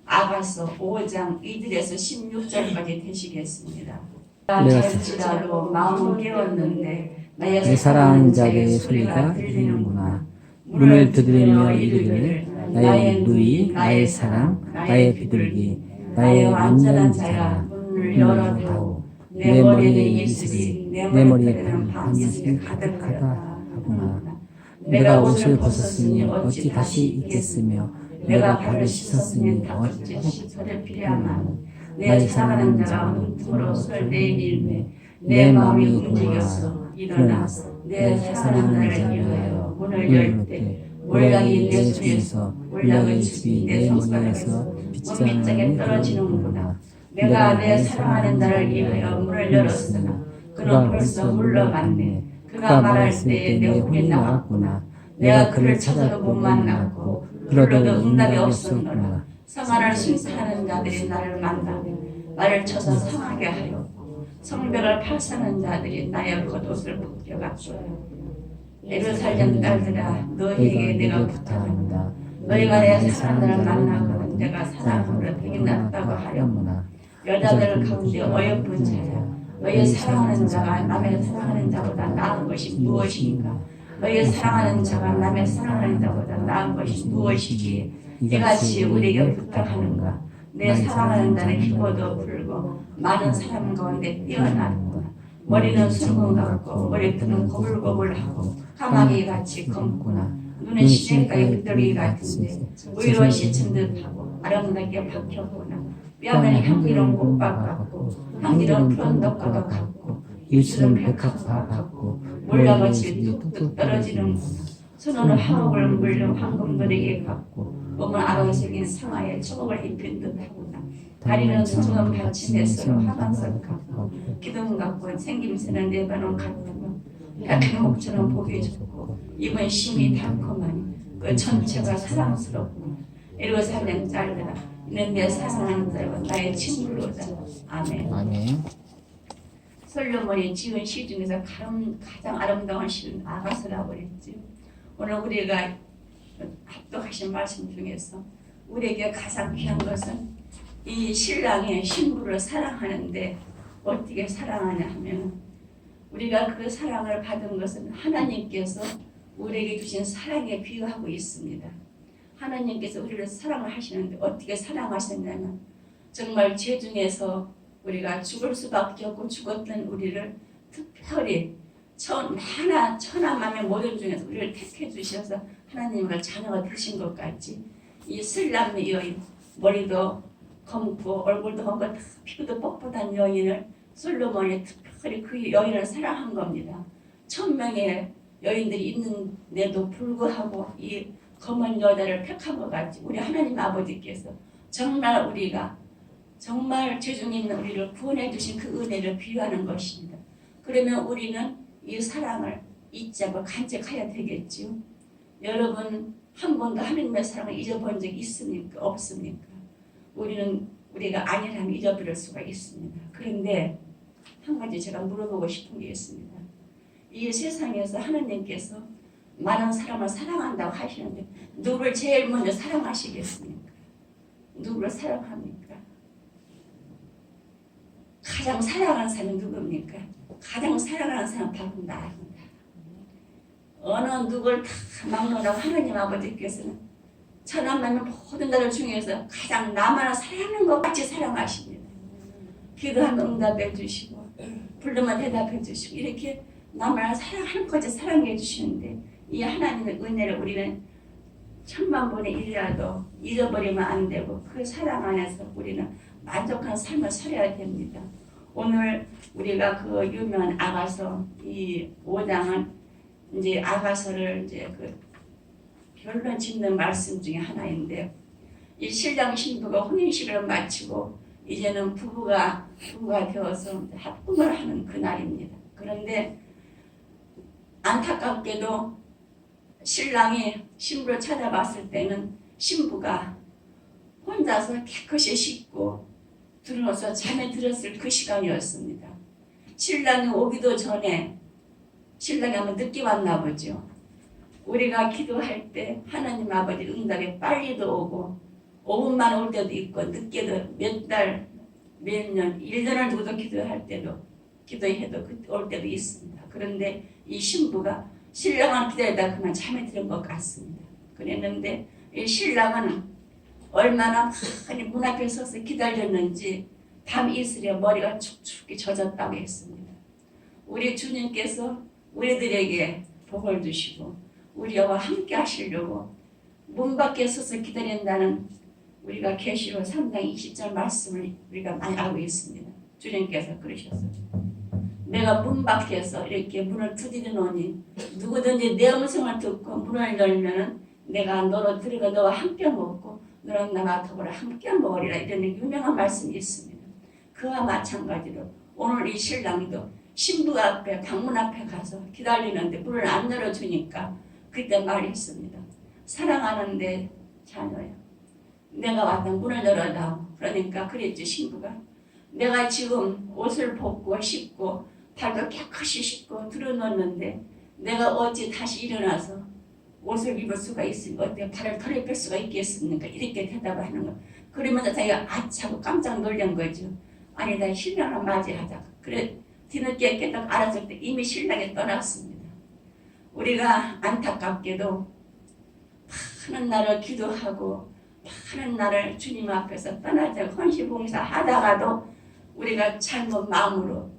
아가서 5장 1절에서 16절까지 되시겠습니다. 내가 잘지라도 마음은 깨웠는데 내 사랑하는 자의 소리가 들리는구나. 문을 두드리며 이르기를 나의 누이, 나의 사랑, 나의 비둘기, 나의 완전한 자야, 문을 열어다오. 내 머리에 이슬이, 내 머리에는 밤낮이 가득하다 하구나. 내가 옷을 벗었으니 어찌 다시 입겠으며 내가 발을 씻었으니 어찌 씻어를 필요하마는 내 사랑하는 자가 눈으로 손을 내밀매 내 마음이 움직였어 일어나서 내 사랑하는 자를 위하여 문을 열 때 몰락이 내 손에서 몰락의 즙이 내 손가락에서 문빗장에 떨어지는구나. 내가 내 사랑하는 자를 위하여 문을 열었으나 그는 벌써 물러갔네. 그가 말할 때에 내 혼이 나왔구나. 내가 그를 찾아도 못 만났고 불러도 응답이 없었구나. 성안을 순사하는 자들이 나를 만나며 나를 쳐서 상하게 하였고 성벽을 파산하는 자들이 나의 겉옷을 벗겨갔어요. 예루살렘 딸들아 너희에게 내가 부탁한다. 너희가 내 사랑들을 만나고 내가 사랑으로 되게 낫다고 하려무나 여자들 가운데 어여쁜 자야 너희 사랑하는 자가 남의 사랑하는 자보다 나은 것이 무엇인가. 너희 사랑하는 자가 남의 사랑하는 자보다 나은 것이 무엇이기에 이같이 우리에게 부탁하는가. 내 사랑하는 자는 희고도 불고 많은 사람 가운데 뛰어나는구나. 머리는 순금 같고 머리끈은 고불고불하고 까마귀 같이 검구나. 눈은 시냇가의 비둘기 같은데 우유로 씻은 듯하고 아름답게 박혔구나. 뺨은 향기로운 꽃밭 같고 향기로운 푸른 덕과도 같고 입술은 백합화 같고 몰락같이 뚝뚝 떨어지는구나. 손은 화옥을 물려 황금들에게 같고 몸은 아름색인 상아에 초목을 입힌 듯하구나. 다리는 성금 받침에서 화관석 같고 기둥 같고 생김새는 레바논 같고 약한 목처럼 보기 좋고 입은 심이 달콤하니 그 전체가 사랑스럽고 예루살렘 딸들아 이는 내 사랑하는 자와 나의 친구로다. 아멘. 아멘. 솔로몬이 지은 시 중에서 가장 아름다운 시는 아가서라고 그랬지. 오늘 우리가 합독하신 말씀 중에서 우리에게 가장 귀한 것은 이 신랑의 신부를 사랑하는데 어떻게 사랑하냐 하면 우리가 그 사랑을 받은 것은 하나님께서 우리에게 주신 사랑에 비유하고 있습니다. 하나님께서 우리를 사랑을 하시는데 어떻게 사랑하셨냐면 정말 죄 중에서 우리가 죽을 수밖에 없고 죽었던 우리를 특별히 천하만의 모든 중에서 우리를 택해 주셔서 하나님을 자녀가 되신 것 같이 이 슬람의 여인 머리도 검고 얼굴도 검고 피부도 뻣뻣한 여인을 솔로몬이 특별히 그 여인을 사랑한 겁니다. 1000명의 여인들이 있는데도 불구하고 이 검은 여자를 택한 것 같이 우리 하나님 아버지께서 정말 우리가 정말 죄중에 있는 우리를 구원해 주신 그 은혜를 비유하는 것입니다. 그러면 우리는 이 사랑을 잊지 않고 간직해야 되겠지요. 여러분 한 번도 하나님의 사랑을 잊어본 적이 있습니까? 없습니까? 우리가 아니라면 잊어버릴 수가 있습니다. 그런데 한 가지 제가 물어보고 싶은 게 있습니다. 이 세상에서 하나님께서 많은 사람을 사랑한다고 하시는데 누구를 제일 먼저 사랑하시겠습니까? 누구를 사랑합니까? 가장 사랑하는 사람이 누굽니까? 가장 사랑하는 사람은 바로 나입니다. 어느 누구를 다 막론하고 하나님 아버지께서는 천하만민 모든 자들 중에서 가장 나만을 사랑하는 것 같이 사랑하십니다. 기도하면 응답해 주시고 부르면 대답해 주시고 이렇게 나만을 사랑하는 것같이 사랑해 주시는데 이 하나님의 은혜를 우리는 1000만분의 1이라도 잊어버리면 안 되고 그 사랑 안에서 우리는 만족한 삶을 살아야 됩니다. 오늘 우리가 그 유명한 아가서 이 5장은 이제 아가서를 이제 그 결론 짓는 말씀 중에 하나인데 이 신랑 신부가 혼인식을 마치고 이제는 부부가 되어서 합금을 하는 그날입니다. 그런데 안타깝게도 신랑이 신부를 찾아봤을 때는 신부가 혼자서 깨끗이 씻고 들어서 잠에 들었을 그 시간이었습니다. 신랑이 오기도 전에 신랑이 한번 늦게 왔나 보죠. 우리가 기도할 때 하나님 아버지 응답이 빨리도 오고 5분만 올 때도 있고 늦게도 몇 달, 몇 년, 1년을 두고도 기도할 때도 기도해도 올 때도 있습니다. 그런데 이 신부가 신랑을 기다리다 그만 잠에 드는 것 같습니다. 그랬는데 이 신랑은 얼마나 많이 문 앞에 서서 기다렸는지 밤 이슬에 머리가 축축히 젖었다고 했습니다. 우리 주님께서 우리들에게 복을 주시고 우리와 함께 하시려고 문 밖에 서서 기다린다는 우리가 계시록 3장 20절 말씀을 우리가 많이 알고 있습니다. 주님께서 그러셨어요. 내가 문 밖에서 이렇게 문을 두드리노니 누구든지 내 음성을 듣고 문을 열면은 내가 너로 들어가 너와 함께 먹고 너는 나와 더불어 함께 먹으리라 이런 유명한 말씀이 있습니다. 그와 마찬가지로 오늘 이 신랑도 신부 앞에 방문 앞에 가서 기다리는데 문을 안 열어주니까 그때 말했습니다. 사랑하는 내 자녀야, 내가 왔다 문을 열어다오. 그러니까 그랬죠. 신부가 내가 지금 옷을 벗고 씻고 발도 깨끗이 씻고 들어놓는데 내가 어찌 다시 일어나서 옷을 입을 수가 있으니까 어떻게 발을 털어뺄 수가 있겠습니까? 이렇게 대답을 하는 거. 그러면서 자기가 아차고 깜짝 놀란 거죠. 아니다, 신랑을 맞이하자. 그래 뒤늦게 깨닫고 알았을 때 이미 신랑이 떠났습니다. 우리가 안타깝게도 많은 날을 기도하고 많은 날을 주님 앞에서 떠나자 헌신봉사 하다가도 우리가 잘못 마음으로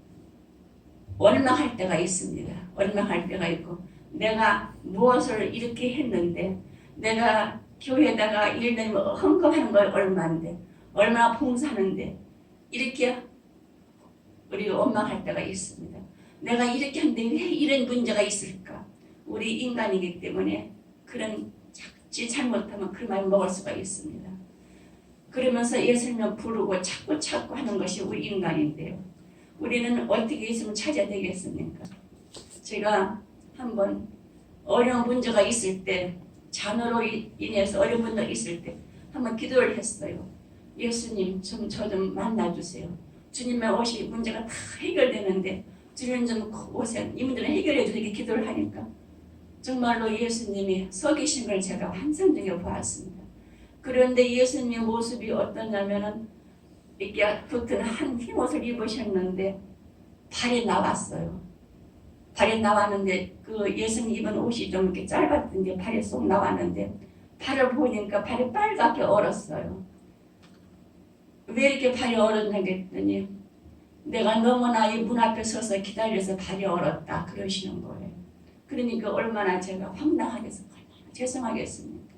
원망할 때가 있습니다. 원망할 때가 있고 내가 무엇을 이렇게 했는데 내가 교회에다가 일을 헌금하는 걸 얼마인데 얼마나 봉사하는데 이렇게 우리가 원망할 때가 있습니다. 내가 이렇게 하는데 왜 이런 문제가 있을까? 우리 인간이기 때문에 그런 잘못하면 그 말 먹을 수가 있습니다. 그러면서 예수님을 부르고 찾고 하는 것이 우리 인간인데요. 우리는 어떻게 있으면 찾아야 되겠습니까? 제가 한번 어려운 문제가 있을 때 자녀로 인해서 어려운 문제가 있을 때 한번 기도를 했어요. 예수님 저 좀 만나주세요. 주님의 오시 문제가 다 해결되는데 주님 좀 오세요. 이 문제는 해결해 주시게 기도를 하니까 정말로 예수님이 서 계신 걸 제가 환상적으로 보았습니다. 그런데 예수님의 모습이 어떠냐면은 이렇게 붙은 한 흰 옷을 입으셨는데 발이 나왔어요. 발이 나왔는데 그 예수님 입은 옷이 좀 이렇게 짧았던데 발이 쏙 나왔는데 발을 보니까 발이 빨갛게 얼었어요. 왜 이렇게 발이 얼었냐 했더니 내가 너무나 이 문 앞에 서서 기다려서 발이 얼었다 그러시는 거예요. 그러니까 얼마나 제가 황당하겠어, 얼마나 죄송하겠습니까?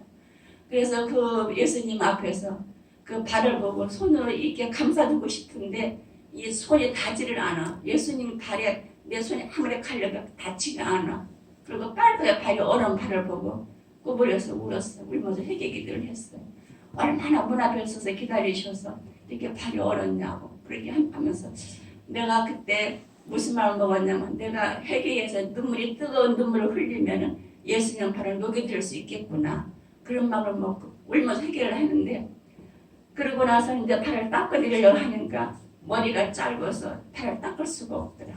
그래서 그 예수님 앞에서 그 발을 보고 손으로 이렇게 감싸주고 싶은데 이 손이 닿지를 않아. 예수님 발에 내 손이 아무리 칼려도 닿지가 않아. 그리고 빨갛게 발이 얼은 발을 보고 구부려서 울었어. 울면서 회개기도를 했어요. 얼마나 문 앞에 서서 기다리셔서 이렇게 발이 얼었냐고 그렇게 하면서 내가 그때 무슨 마음을 먹었냐면 내가 회개해서 뜨거운 눈물을 흘리면 예수님 발을 녹여드릴 수 있겠구나 그런 마음을 먹고 울면서 회개를 하는데 그러고 나서 이제 발을 닦아드리려고 하니까 머리가 짧아서 발을 닦을 수가 없더라.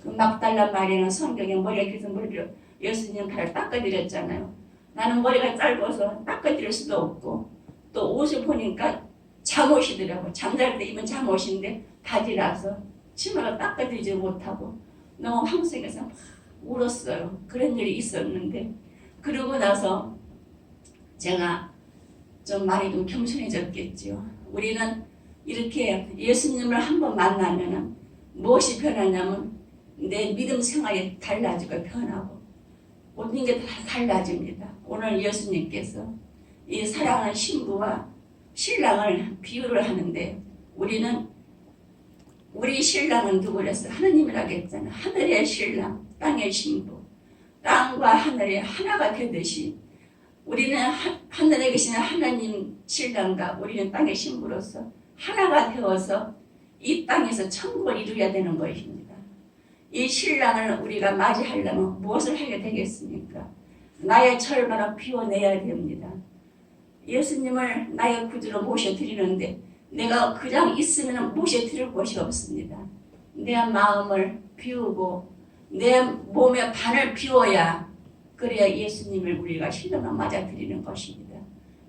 그 막달라 마리아는 성경에 머리가 길어서 머리를 예수님 발을 닦아드렸잖아요. 나는 머리가 짧아서 닦아드릴 수도 없고 또 옷을 보니까 잠옷이더라고. 잠잘 때 입은 잠옷인데 바지라서 치마를 닦아드리지 못하고 너무 황송해서 막 울었어요. 그런 일이 있었는데 그러고 나서 제가 좀 많이 좀 겸손해졌겠죠. 우리는 이렇게 예수님을 한번 만나면 무엇이 변하냐면 내 믿음 생활이 달라지고 변하고 모든 게 다 달라집니다. 오늘 예수님께서 이 사랑하는 신부와 신랑을 비유를 하는데 우리 신랑은 누구랬어? 하느님이라고 했잖아. 하늘의 신랑, 땅의 신부. 땅과 하늘이 하나가 되듯이 우리는 하늘에 계시는 하나님 신랑과 우리는 땅의 신부로서 하나가 되어서 이 땅에서 천국을 이루어야 되는 것입니다. 이 신랑을 우리가 맞이하려면 무엇을 하게 되겠습니까? 나의 절반을 비워내야 됩니다. 예수님을 나의 구주로 모셔드리는데 내가 그냥 있으면 모셔드릴 곳이 없습니다. 내 마음을 비우고 내 몸의 반을 비워야 그래야 예수님을 우리가 신랑을 맞아드리는 것입니다.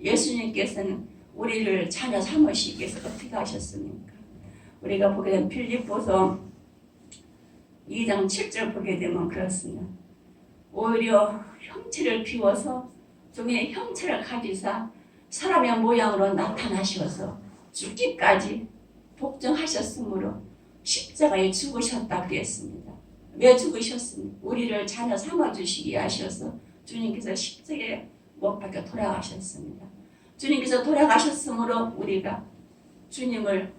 예수님께서는 우리를 자녀 삼으시기 위해서 어떻게 하셨습니까? 우리가 보게 되면 빌립보서 2장 7절 보게 되면 그렇습니다. 오히려 형체를 비워서 종의 형체를 가지사 사람의 모양으로 나타나셔서 죽기까지 복종하셨으므로 십자가에 죽으셨다 그랬습니다. 왜 죽으셨습니까? 우리를 자녀 삼아주시기 하셔서 주님께서 십자가에 못 박혀 돌아가셨습니다. 주님께서 돌아가셨으므로 우리가 주님을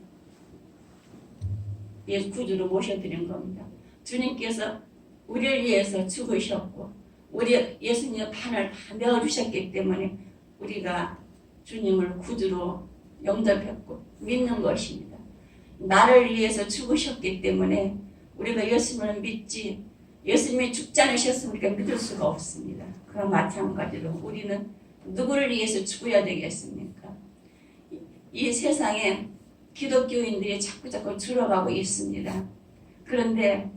구주로 모셔드린 겁니다. 주님께서 우리를 위해서 죽으셨고 우리 예수님의 판을 다 메어주셨기 때문에 우리가 주님을 구주로 영접했고 믿는 것입니다. 나를 위해서 죽으셨기 때문에 우리가 예수님을 믿지 예수님이 죽지 않으셨으면 우리가 믿을 수가 없습니다. 그런 마찬가지로 우리는 누구를 위해서 죽어야 되겠습니까? 이 세상에 기독교인들이 자꾸 줄어가고 있습니다. 그런데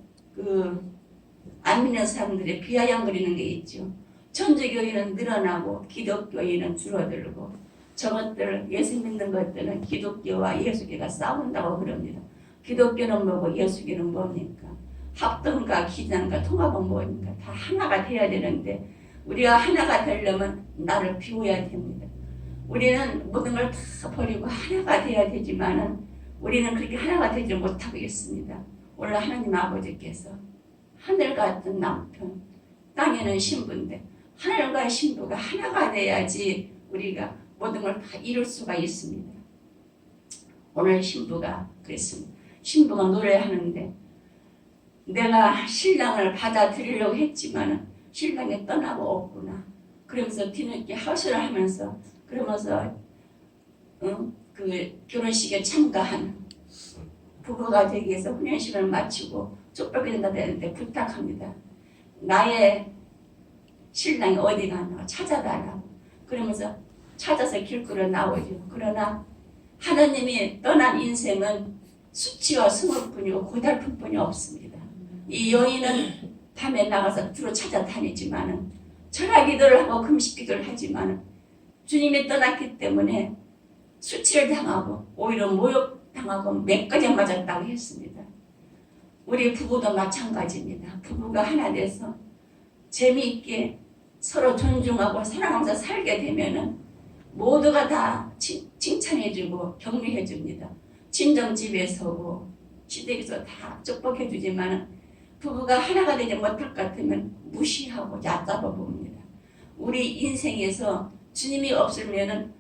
안 믿는 사람들이 비아냥거리는 게 있죠. 천주교인은 늘어나고 기독교인은 줄어들고 저것들 예수 믿는 것들은 기독교와 예수교가 싸운다고 그럽니다. 기독교는 뭐고 예수교는 뭡니까? 합동과 기장과 통합은 뭡니까? 다 하나가 돼야 되는데 우리가 하나가 되려면 나를 비워야 됩니다. 우리는 모든 걸 다 버리고 하나가 돼야 되지만은 우리는 그렇게 하나가 되지 못하고 있습니다. 오늘 하나님 아버지께서 하늘 같은 남편, 땅에는 신부인데 하늘과 신부가 하나가 돼야지 우리가 모든 걸 다 이룰 수가 있습니다. 오늘 신부가 그랬습니다. 신부가 노래하는데 내가 신랑을 받아들이려고 했지만은 신랑이 떠나고 없구나. 그러면서 뒤늦게 하소를 하면서 그러면서 그 결혼식에 참가한 부부가 되기 위해서 혼연식을 마치고 쪽박이 된다 되는데 부탁합니다. 나의 신랑이 어디 가나 찾아달라고. 그러면서 찾아서 길거리로 나오죠. 그러나 하나님이 떠난 인생은 수치와 스물뿐이고 고달픔뿐이 없습니다. 이 여인은 밤에 나가서 주로 찾아다니지만은 철학 기도를 하고 금식 기도를 하지만은 주님이 떠났기 때문에 수치를 당하고 오히려 모욕당하고 맹까지 맞았다고 했습니다. 우리 부부도 마찬가지입니다. 부부가 하나 돼서 재미있게 서로 존중하고 사랑하면서 살게 되면은 모두가 다 칭찬해주고 격려해줍니다. 친정집에 서고 시댁에서 다 축복해주지만 부부가 하나가 되지 못할 것 같으면 무시하고 얕잡아 봅니다. 우리 인생에서 주님이 없으면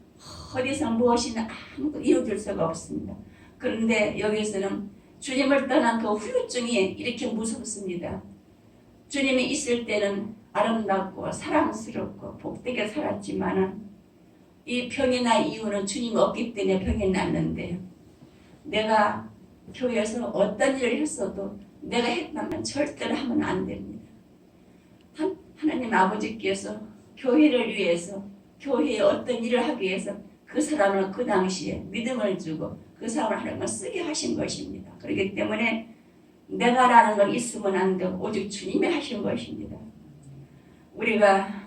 어디서 무엇이나 아무것도 이루어질 수가 없습니다. 그런데 여기서는 주님을 떠난 그 후유증이 이렇게 무섭습니다. 주님이 있을 때는 아름답고 사랑스럽고 복되게 살았지만은 이 병이 난 이유는 주님이 없기 때문에 병이 났는데 내가 교회에서 어떤 일을 했어도 내가 했다면 절대로 하면 안 됩니다. 하나님 아버지께서 교회를 위해서 교회에 어떤 일을 하기 위해서 그 사람을 그 당시에 믿음을 주고 그 사람을 하나님을 쓰게 하신 것입니다. 그렇기 때문에 내가라는 건 있으면 안 되고 오직 주님이 하신 것입니다. 우리가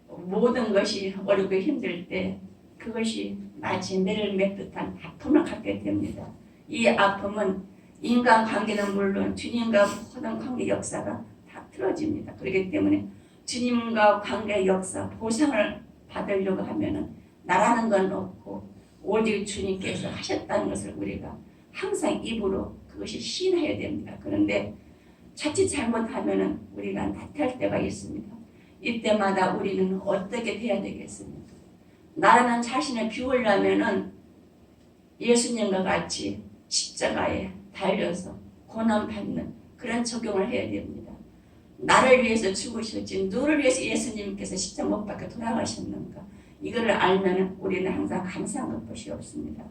모든 것이 어렵고 힘들 때 그것이 마치 매를 맺듯한 아픔을 갖게 됩니다. 이 아픔은 인간관계는 물론 주님과 모든 관계 역사가 다 틀어집니다. 그렇기 때문에 주님과 관계 역사 보상을 받으려고 하면은 나라는 건 없고 오직 주님께서 하셨다는 것을 우리가 항상 입으로 그것이 시인해야 됩니다. 그런데 자칫 잘못하면은 우리가 나태할 때가 있습니다. 이때마다 우리는 어떻게 돼야 되겠습니까? 나라는 자신을 비우려면은 예수님과 같이 십자가에 달려서 고난받는 그런 적용을 해야 됩니다. 나를 위해서 죽으셨지 누구를 위해서 예수님께서 십자가 못 박혀 돌아가셨는가? 이거를 알면 우리는 항상 감사한 것이 없습니다.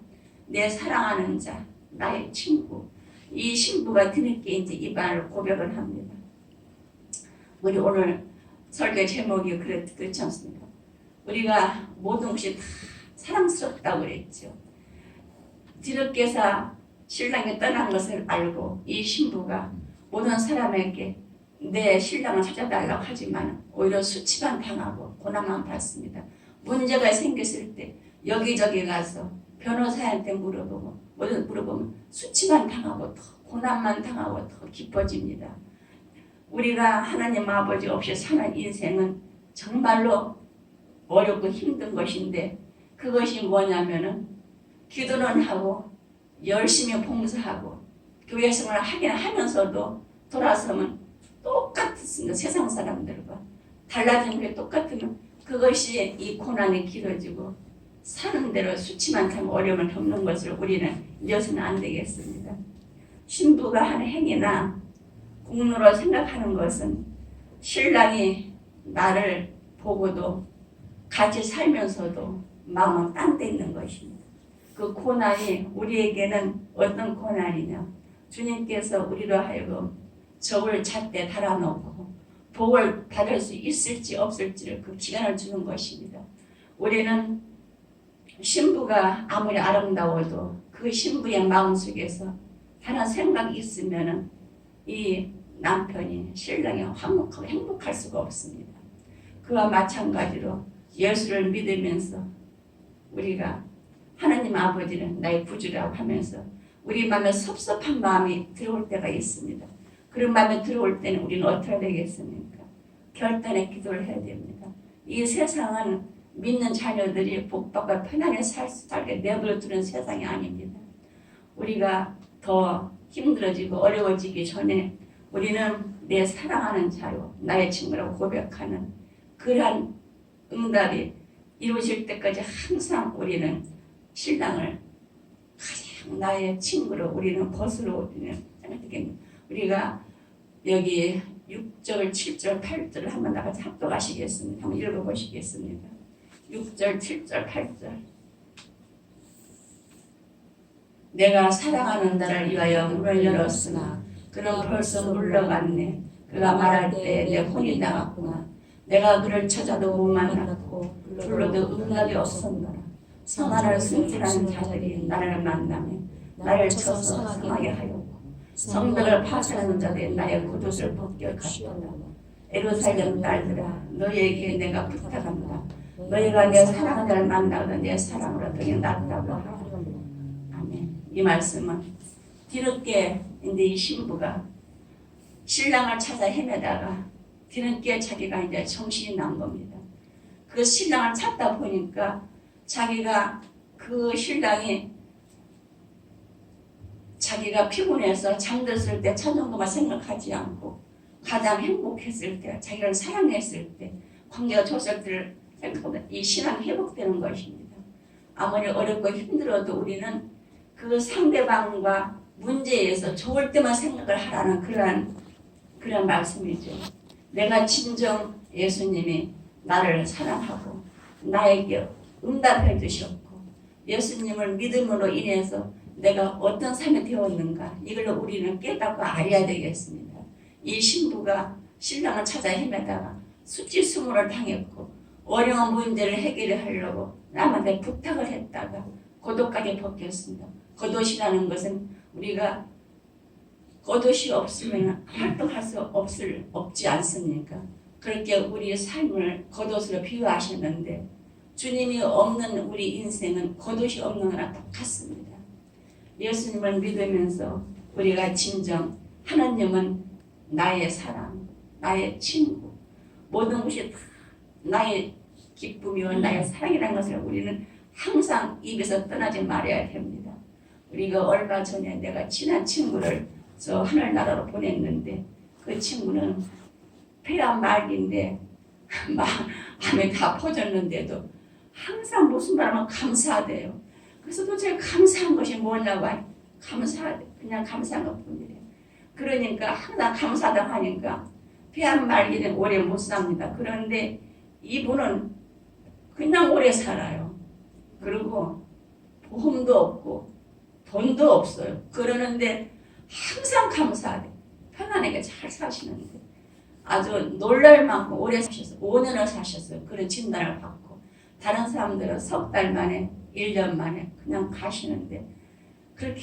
내 사랑하는 자, 나의 친구, 이 신부가 뒤늦게 이제 이반을 고백을 합니다. 우리 오늘 설교 제목이 그렇지 않습니까? 우리가 모든 것이 다 사랑스럽다고 그랬죠. 뒤늦게서 신랑이 떠난 것을 알고 이 신부가 모든 사람에게 내 신랑을 찾아달라고 하지만 오히려 수치만 당하고 고난만 받습니다. 문제가 생겼을 때 여기저기 가서 변호사한테 물어보면 수치만 당하고 더 고난만 당하고 더 기뻐집니다. 우리가 하나님 아버지 없이 사는 인생은 정말로 어렵고 힘든 것인데 그것이 뭐냐면은 기도는 하고 열심히 봉사하고 교회 생활을 하긴 하면서도 돌아서면 똑같습니다. 세상 사람들과 달라진 게 똑같으면 그것이 이 고난이 길어지고 사는 대로 수치만 타고 어려움을 겪는 것을 우리는 잊어서는 안 되겠습니다. 신부가 하는 행위나 공로로 생각하는 것은 신랑이 나를 보고도 같이 살면서도 마음은 딴 데 있는 것입니다. 그 고난이 우리에게는 어떤 고난이냐, 주님께서 우리로 하여금 적을 잣대 달아놓고 복을 받을 수 있을지 없을지를 그 기간을 주는 것입니다. 우리는 신부가 아무리 아름다워도 그 신부의 마음속에서 하나 생각이 있으면은 이 남편이 신랑이 화목하고 행복할 수가 없습니다. 그와 마찬가지로 예수를 믿으면서 우리가 하나님 아버지는 나의 구주라고 하면서 우리 마음에 섭섭한 마음이 들어올 때가 있습니다. 그런 마음이 들어올 때는 우리는 어떻게 되겠습니까? 결단의 기도를 해야 됩니다. 이 세상은 믿는 자녀들이 복받고 편안하게 살게 내버려 두는 세상이 아닙니다. 우리가 더 힘들어지고 어려워지기 전에 우리는 내 사랑하는 자요, 나의 친구라고 고백하는 그러한 응답이 이루어질 때까지 항상 우리는 신랑을 가장 나의 친구로 우리는 벗으로 우리는 생각되겠습니다. 우리가 여기 6절, 7절, 8절을 한번 나같이 합독하시겠습니다. 한번 읽어보시겠습니다. 6절, 7절, 8절. 내가 사랑하는 자를 위하여 문을 열었으나 그는 벌써 물러갔네. 그가 말할 때 내 혼이 나갔구나. 내가 그를 찾아도 못 만났고 불러도 응답이 없었노라. 성화를 승진하는 자들이 나를 만나며 나를 쳐서 상하게 하였고 성벽을 파쇄하는 자들이 나의 겉옷을 벗겨 갔도다. 예루살렘 딸들아, 너희에게 내가 부탁한다. 너희가 내 사랑하는 자를 만나거든 내 사랑으로 더 낫다고 하라. 아멘. 이 말씀은 뒤늦게 이제 이 신부가 신랑을 찾아 헤매다가 뒤늦게 자기가 이제 정신이 난 겁니다. 그 신랑을 찾다 보니까 자기가 그 신랑이 자기가 피곤해서 잠들었을 때 천정도만 생각하지 않고 가장 행복했을 때 자기를 사랑했을 때 관계가 좋았을 때를 생각하면 이 신앙이 회복되는 것입니다. 아무리 어렵고 힘들어도 우리는 그 상대방과 문제에서 좋을 때만 생각을 하라는 그런 말씀이죠. 내가 진정 예수님이 나를 사랑하고 나에게 응답해 주셨고 예수님을 믿음으로 인해서 내가 어떤 삶이 되었는가 이걸로 우리는 깨닫고 알아야 되겠습니다. 이 신부가 신랑을 찾아 헤매다가 수치스물을 당했고 어려운 문제를 해결하려고 남한테 부탁을 했다가 겉옷까지 벗겼습니다. 겉옷이라는 것은 우리가 겉옷이 없으면 활동할 수 없지 않습니까? 그렇게 우리의 삶을 겉옷으로 비유하셨는데 주님이 없는 우리 인생은 겉옷이 없는 거나 똑같습니다. 예수님을 믿으면서 우리가 진정 하나님은 나의 사랑, 나의 친구, 모든 것이 다 나의 기쁨이요 나의 사랑이라는 것을 우리는 항상 입에서 떠나지 말아야 됩니다. 우리가 얼마 전에 내가 친한 친구를 저 하늘나라로 보냈는데 그 친구는 폐암 말기인데 마음이 다 퍼졌는데도 항상 무슨 말 하면 감사하대요. 그래서 도대체 감사한 것이 뭐냐고 감사하대. 그냥 감사한 것뿐이래요. 그러니까 항상 감사하다 하니까 폐암 말기는 오래 못 삽니다. 그런데 이분은 그냥 오래 살아요. 그리고 보험도 없고 돈도 없어요. 그러는데 항상 감사하대. 편안하게 잘 사시는데 아주 놀랄 만큼 오래 사셨어요. 5년을 사셨어요. 그런 진단을 받고 다른 사람들은 석 달 만에 1년 만에 그냥 가시는데 그렇게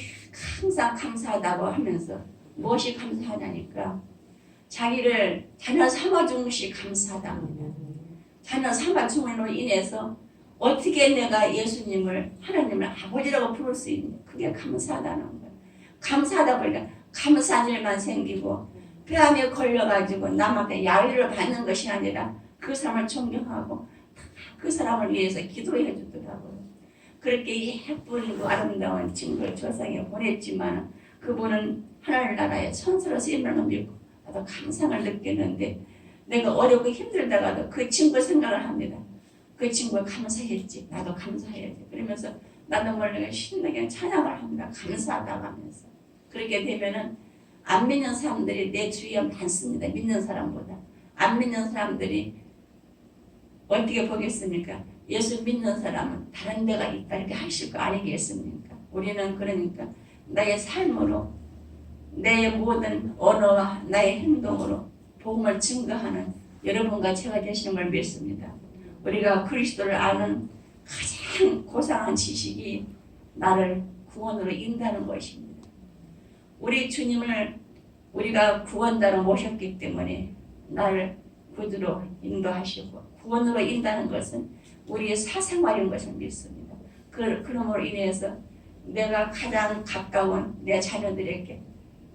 항상 감사하다고 하면서 무엇이 감사하냐니까 자기를 자녀 삼아준 것이 감사하답니다. 자녀 삼아줌으로 인해서 어떻게 내가 예수님을 하나님을 아버지라고 부를 수 있냐. 그게 감사하다는 거예요. 감사하다 보니까 감사한 일만 생기고 폐암에 걸려가지고 남한테 야유를 받는 것이 아니라 그 사람을 존경하고 그 사람을 위해서 기도해 주더라고요. 그렇게 예쁘고 아름다운 친구를 조상에 보냈지만 그분은 하나님 나라의 천사로 쓰임을 믿고 나도 감상을 느꼈는데 내가 어렵고 힘들다가도 그 친구 생각을 합니다. 그 친구가 감사했지. 나도 감사해야지. 그러면서 나도 모르게 신나게 찬양을 합니다. 감사하다고 하면서. 그렇게 되면은 안 믿는 사람들이 내 주위에 많습니다. 믿는 사람보다. 안 믿는 사람들이 어떻게 보겠습니까? 예수 믿는 사람은 다른 데가 있다 이렇게 하실 거 아니겠습니까? 우리는 그러니까 나의 삶으로 내 모든 언어와 나의 행동으로 복음을 증거하는 여러분과 제가 되시는 걸 믿습니다. 우리가 그리스도를 아는 가장 고상한 지식이 나를 구원으로 인도하는 것입니다. 우리 주님을 우리가 구원자로 모셨기 때문에 나를 구주로 인도하시고 구원으로 인도하는 것은 우리의 사생활인 것을 믿습니다. 그러므로 인해서 내가 가장 가까운 내 자녀들에게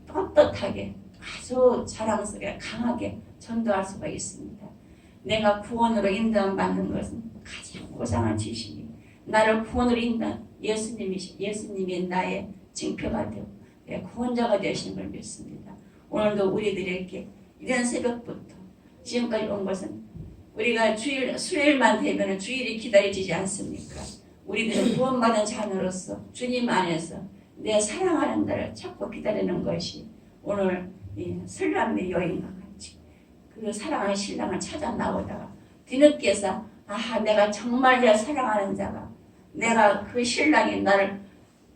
떳떳하게 아주 자랑스럽게 강하게 전도할 수가 있습니다. 내가 구원으로 인도함 받는 것은 가장 고상한 지식이 나를 구원으로 인도한 예수님이 나의 징표가 되고 구원자가 되시는 걸 믿습니다. 오늘도 우리들에게 이런 새벽부터 지금까지 온 것은 우리가 수요일만 되면 주일이 기다려지지 않습니까? 우리들은 구원받은 자녀로서 주님 안에서 내 사랑하는 자를 찾고 기다리는 것이 오늘 이 설람의 여인과 같이 그 사랑하는 신랑을 찾아 나오다가 뒤늦게서 내가 정말 내 사랑하는 자가 내가 그 신랑이 나를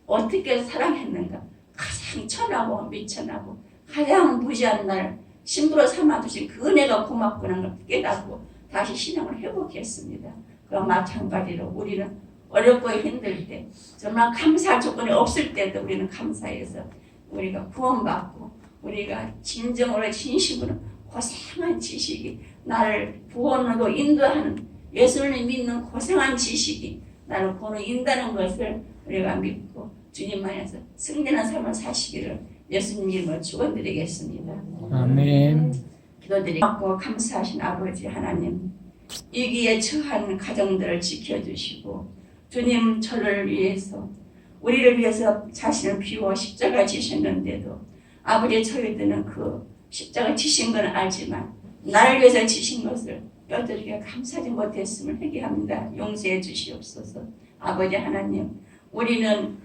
어떻게 사랑했는가 가장 천하고 미천하고 가장 무지한 나를 신부로 삼아주신 그 은혜가 고맙구나 걸 깨닫고 다시 신앙을 회복했습니다. 그와 마찬가지로 우리는 어렵고 힘들 때 정말 감사할 조건이 없을 때도 우리는 감사해서 우리가 구원받고 우리가 진정으로 진심으로 고생한 지식이 나를 구원으로 인도하는 예수를 믿는 고생한 지식이 나를 구원으로 인도하는 것을 우리가 믿고 주님 안에서 승리하는 삶을 사시기를 예수님 이름으로 축원드리겠습니다. 아멘. 기도드리고 감사하신 아버지 하나님 위기에 처한 가정들을 지켜주시고 주님 저를 위해서 우리를 위해서 자신을 비워 십자가 지셨는데도 아버지 저희들은 그 십자가 지신 건 알지만 나를 위해서 지신 것을 뼈저리게 감사하지 못했음을 회개합니다. 용서해 주시옵소서. 아버지 하나님 우리는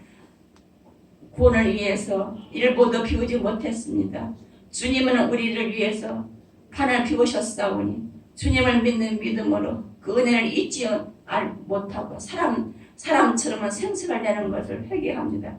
구원을 위해서 일보도 비우지 못했습니다. 주님은 우리를 위해서 판을 비우셨사오니 주님을 믿는 믿음으로 그 은혜를 잊지 못하고 사람처럼 생색을 내는 것을 회개합니다.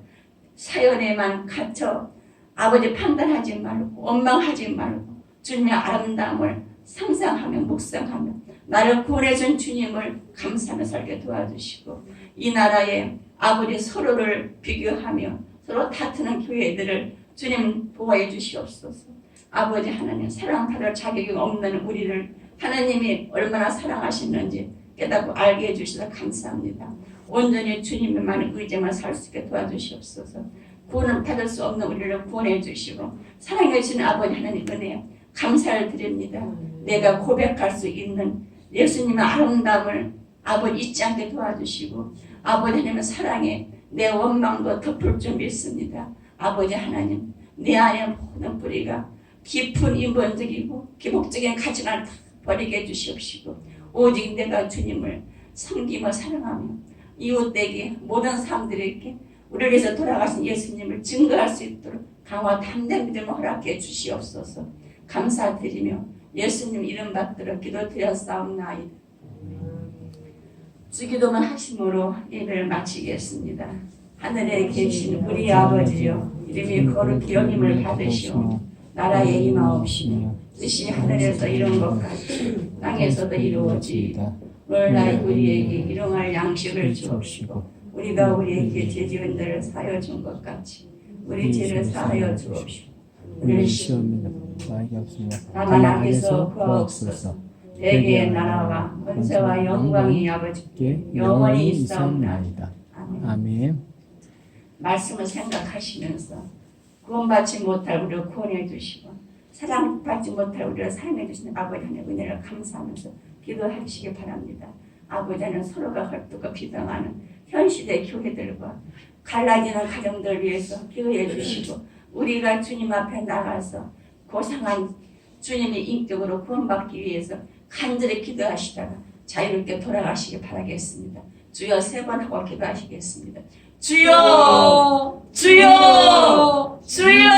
사연에만 갇혀 아버지 판단하지 말고 원망하지 말고 주님의 아름다움을 상상하며 묵상하며 나를 구원해준 주님을 감사하며 살게 도와주시고 이 나라에 아버지 서로를 비교하며 서로 다투는 교회들을 주님 보호해 주시옵소서. 아버지 하나님 사랑받을 자격이 없는 우리를 하나님이 얼마나 사랑하시는지 깨닫고 알게 해주셔서 감사합니다. 온전히 주님만 의지만 살 수 있게 도와주시옵소서. 구원을 받을 수 없는 우리를 구원해 주시고 사랑해 주시는 아버지 하나님 은혜 감사를 드립니다. 내가 고백할 수 있는 예수님의 아름다움을 아버지 잊지 않게 도와주시고 아버지 하나님의 사랑에 내 원망도 덮을 줄 믿습니다. 아버지 하나님 내 안에 모든 뿌리가 깊은 인본적이고 기복적인 가치관을 다 버리게 해주시옵시고 오직 내가 주님을 섬기며 사랑하며 이웃에게 모든 사람들에게 우리를 위해서 돌아가신 예수님을 증거할 수 있도록 강화 담대한 믿음을 허락해 주시옵소서. 감사드리며 예수님 이름 받들어 기도드렸사옵나이다. 주기도만 하심으로 예배를 마치겠습니다. 하늘에 계신 우리 아버지여 이름이 거룩히 여김을 받으시오 나라에 임하옵시며 뜻이 하늘에서 이룬 것 같이 땅에서도 이루어지이다. 오늘날 우리에게 일용할 양식을 주옵시고 우리가 우리에게 죄 지은 자를 사하여 준 것 같이 우리 죄를 사하여 주옵시고 우리를 시험에 들게 하지 없으며 다만 악에서 구하옵소서. 대개의 나라와 권세와 영광이 아버지께 영원히 있사옵나이다. 아멘. 아멘. 말씀을 생각하시면서 구원받지 못할 우리를 구원해 주시고 사랑받지 못할 우리를 사랑해 주시는 아버지 하나님의 은혜를 감사하면서 기도하시기 바랍니다. 아버지 하나님 서로가 헐뜯고 비방하는 현 시대 교회들과 갈라지는 가정들을 위해서 기도해 주시고 우리가 주님 앞에 나가서 고상한 주님의 인격으로 구원받기 위해서 간절히 기도하시다가 자유롭게 돌아가시기 바라겠습니다. 주여 3번 하고 기도하시겠습니다. 주여 주여 주여